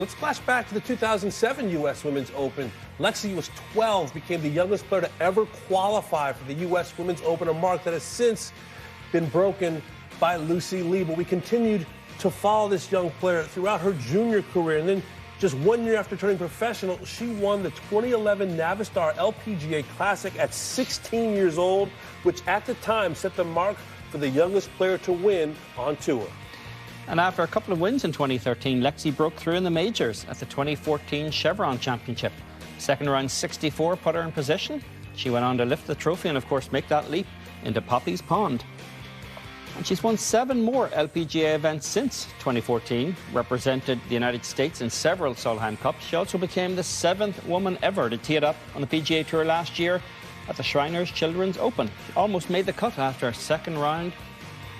Let's flash back to the 2007 U.S. Women's Open. Lexi was 12, became the youngest player to ever qualify for the U.S. Women's Open, a mark that has since been broken by Lucy Lee. But we continued to follow this young player throughout her junior career. And then just 1 year after turning professional, she won the 2011 Navistar LPGA Classic at 16 years old, which at the time set the mark for the youngest player to win on tour. And after a couple of wins in 2013, Lexi broke through in the majors at the 2014 Chevron Championship. Second round 64 put her in position. She went on to lift the trophy and, of course, make that leap into Poppy's Pond. And she's won 7 more LPGA events since 2014, represented the United States in several Solheim Cups. She also became the 7th woman ever to tee it up on the PGA Tour last year at the Shriners Children's Open. She almost made the cut after a second round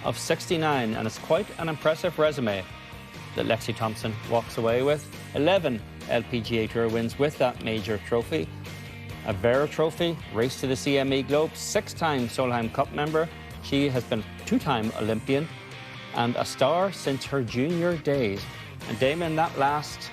of 69, and it's quite an impressive resume that Lexi Thompson walks away with. 11 LPGA Tour wins with that major trophy. A Vera Trophy, race to the CME Globe, 6-time Solheim Cup member. She has been 2-time Olympian and a star since her junior days. And Damon, that last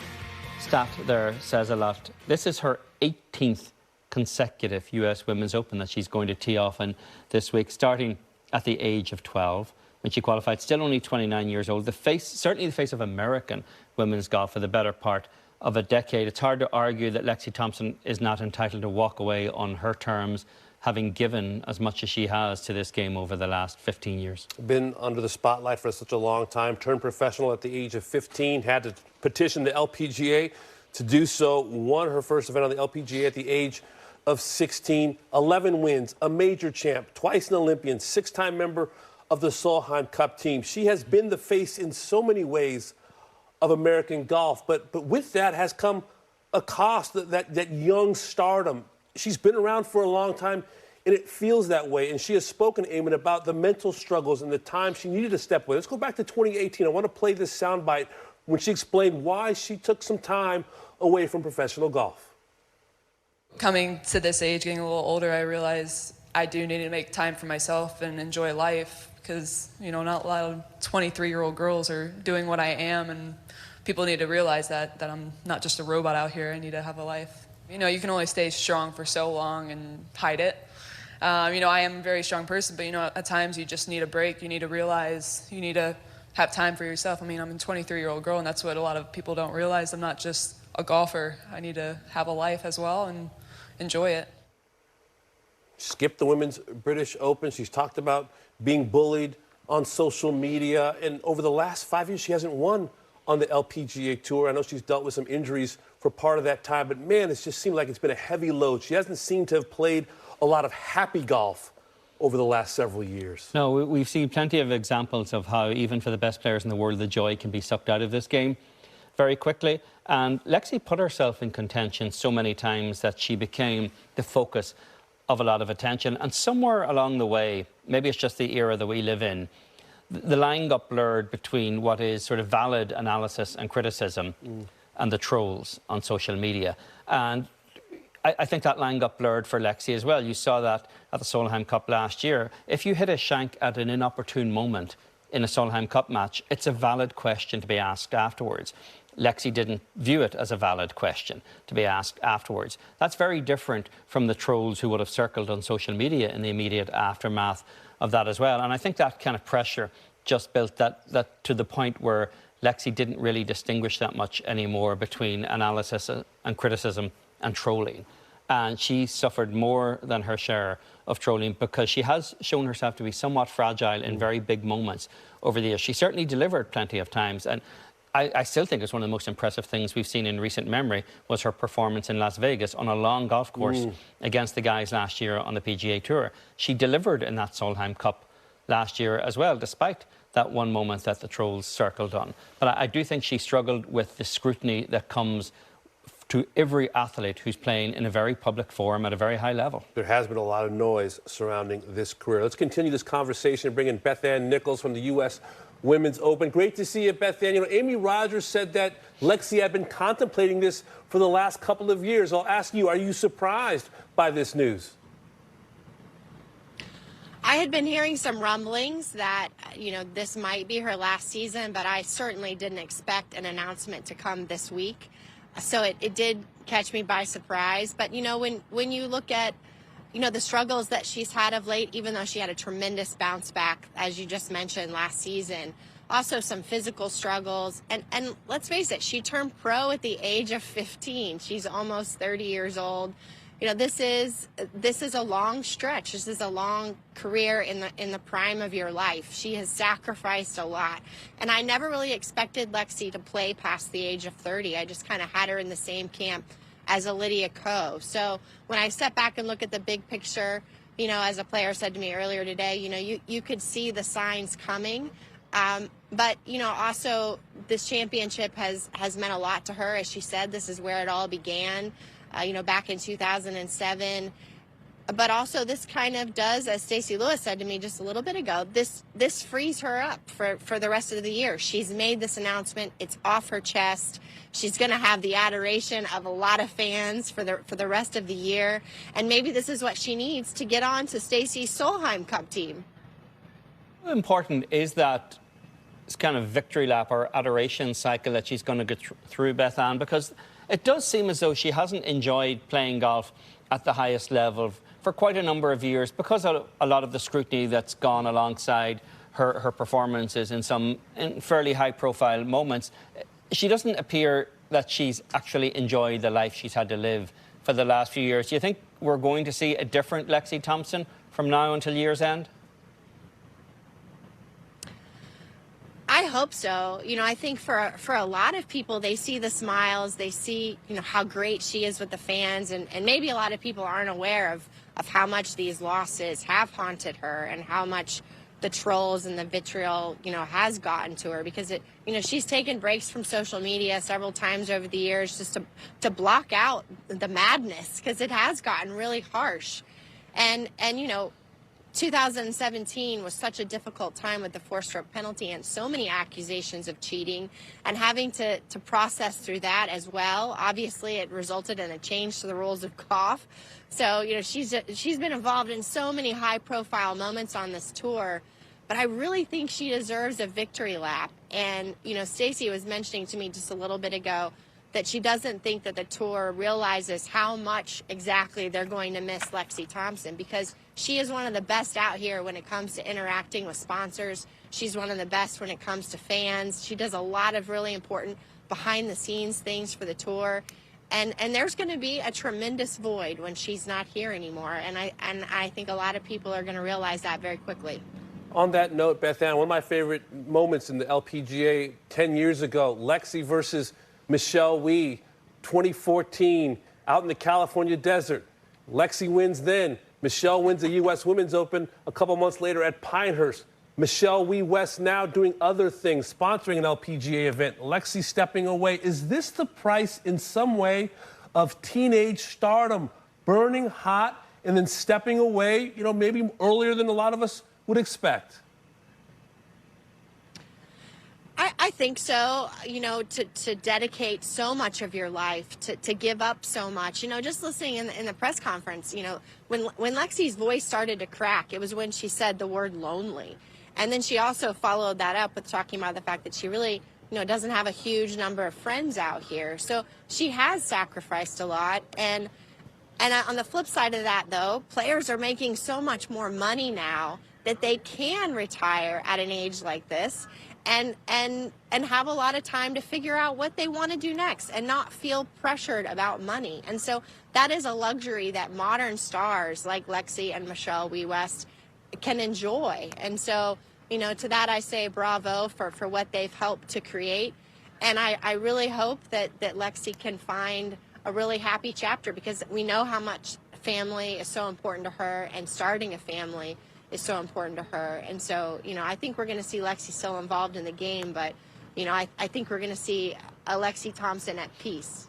stat there says a lot. This is her 18th consecutive US Women's Open that she's going to tee off in this week, starting at the age of 12 when she qualified, still only 29 years old. Certainly the face of American women's golf for the better part of a decade. It's hard to argue that Lexi Thompson is not entitled to walk away on her terms, having given as much as she has to this game over the last 15 years. Been under the spotlight for such a long time, turned professional at the age of 15, had to petition the LPGA to do so, won her first event on the LPGA at the age of 16, 11 wins, a major champ, twice an Olympian, 6-time member of the Solheim Cup team. She has been the face in so many ways of American golf, but with that has come a cost, that young stardom. She's been around for a long time, and it feels that way. And she has spoken, Eamon, about the mental struggles and the time she needed to step away. Let's go back to 2018. I want to play this soundbite when she explained why she took some time away from professional golf. Coming to this age, getting a little older, I realized I do need to make time for myself and enjoy life because, you know, not a lot of 23-year-old girls are doing what I am, and people need to realize that I'm not just a robot out here. I need to have a life. You know, you can only stay strong for so long and hide it. You know, I am a very strong person, but, you know, at times you just need a break. You need to realize you need to have time for yourself. I mean, I'm a 23-year-old girl, and that's what a lot of people don't realize. I'm not just a golfer. I need to have a life as well and enjoy it. Skipped the Women's British Open. She's talked about being bullied on social media, and over the last 5 years, she hasn't won on the LPGA Tour. I know she's dealt with some injuries for part of that time, but man, it's just seemed like it's been a heavy load. She hasn't seemed to have played a lot of happy golf over the last several years. No, we've seen plenty of examples of how even for the best players in the world, the joy can be sucked out of this game very quickly. And Lexi put herself in contention so many times that she became the focus of a lot of attention. And somewhere along the way, maybe it's just the era that we live in, the line got blurred between what is sort of valid analysis and criticism and the trolls on social media. And I think that line got blurred for Lexi as well. You saw that at the Solheim Cup last year. If you hit a shank at an inopportune moment in a Solheim Cup match, it's a valid question to be asked afterwards. Lexi didn't view it as a valid question to be asked afterwards. That's very different from the trolls who would have circled on social media in the immediate aftermath of that as well. And I think that kind of pressure just built that to the point where Lexi didn't really distinguish that much anymore between analysis and criticism and trolling. And she suffered more than her share of trolling because she has shown herself to be somewhat fragile in very big moments over the years. She certainly delivered plenty of times, and I still think it's one of the most impressive things we've seen in recent memory was her performance in Las Vegas on a long golf course against the guys last year on the PGA Tour. She delivered in that Solheim Cup last year as well, despite that one moment that the trolls circled on. But I do think she struggled with the scrutiny that comes to every athlete who's playing in a very public forum at a very high level. There has been a lot of noise surrounding this career. Let's continue this conversation and bring in Beth Ann Nichols from the U.S. Women's Open. Great to see you, Beth Ann. You know, Amy Rogers said that Lexi had been contemplating this for the last couple of years. I'll ask you, are you surprised by this news? I had been hearing some rumblings that, this might be her last season, but I certainly didn't expect an announcement to come this week. So it did catch me by surprise. But, when you look at, the struggles that she's had of late, even though she had a tremendous bounce back, as you just mentioned, last season, also some physical struggles. And let's face it, she turned pro at the age of 15. She's almost 30 years old. This is a long stretch. This is a long career in the prime of your life. She has sacrificed a lot. And I never really expected Lexi to play past the age of 30. I just kind of had her in the same camp as a Lydia Ko. So when I step back and look at the big picture, as a player said to me earlier today, you could see the signs coming. But, also this championship has meant a lot to her. As she said, this is where it all began. Back in 2007. But also this kind of does, as Stacey Lewis said to me just a little bit ago, this frees her up for the rest of the year. She's made this announcement. It's off her chest. She's going to have the adoration of a lot of fans for the rest of the year. And maybe this is what she needs to get on to Stacey's Solheim Cup team. How important is that kind of victory lap or adoration cycle that she's going to get through, Beth Ann? Because it does seem as though she hasn't enjoyed playing golf at the highest level for quite a number of years because of a lot of the scrutiny that's gone alongside her performances in fairly high-profile moments. She doesn't appear that she's actually enjoyed the life she's had to live for the last few years. Do you think we're going to see a different Lexi Thompson from now until year's end? I hope so. I think for a lot of people, they see the smiles, they see, how great she is with the fans, and maybe a lot of people aren't aware of how much these losses have haunted her and how much the trolls and the vitriol, has gotten to her because she's taken breaks from social media several times over the years just to block out the madness because it has gotten really harsh. And 2017 was such a difficult time with the four-stroke penalty and so many accusations of cheating and having to process through that as well. Obviously, it resulted in a change to the rules of golf. So, she's been involved in so many high-profile moments on this tour, but I really think she deserves a victory lap. And, Stacey was mentioning to me just a little bit ago that she doesn't think that the tour realizes how much exactly they're going to miss Lexi Thompson because she is one of the best out here when it comes to interacting with sponsors. She's one of the best when it comes to fans. She does a lot of really important behind-the-scenes things for the tour. And there's going to be a tremendous void when she's not here anymore. And I think a lot of people are going to realize that very quickly. On that note, Beth Ann, one of my favorite moments in the LPGA 10 years ago, Lexi versus Michelle Wie, 2014, out in the California desert. Lexi wins then. Michelle wins the U.S. Women's Open a couple months later at Pinehurst. Michelle Wie West now doing other things, sponsoring an LPGA event. Lexi stepping away. Is this the price in some way of teenage stardom, burning hot and then stepping away, maybe earlier than a lot of us would expect? I think so, to dedicate so much of your life, to give up so much. Just listening in the press conference, when Lexi's voice started to crack, it was when she said the word lonely. And then she also followed that up with talking about the fact that she really, doesn't have a huge number of friends out here. So she has sacrificed a lot. And on the flip side of that, though, players are making so much more money now that they can retire at an age like this and have a lot of time to figure out what they want to do next and not feel pressured about money. And so that is a luxury that modern stars like Lexi and Michelle Wie West can enjoy. And so, to that I say bravo for what they've helped to create. And I really hope that Lexi can find a really happy chapter because we know how much family is so important to her and starting a family is so important to her. And so, I think we're going to see Lexi still involved in the game, but, I think we're going to see a Lexi Thompson at peace.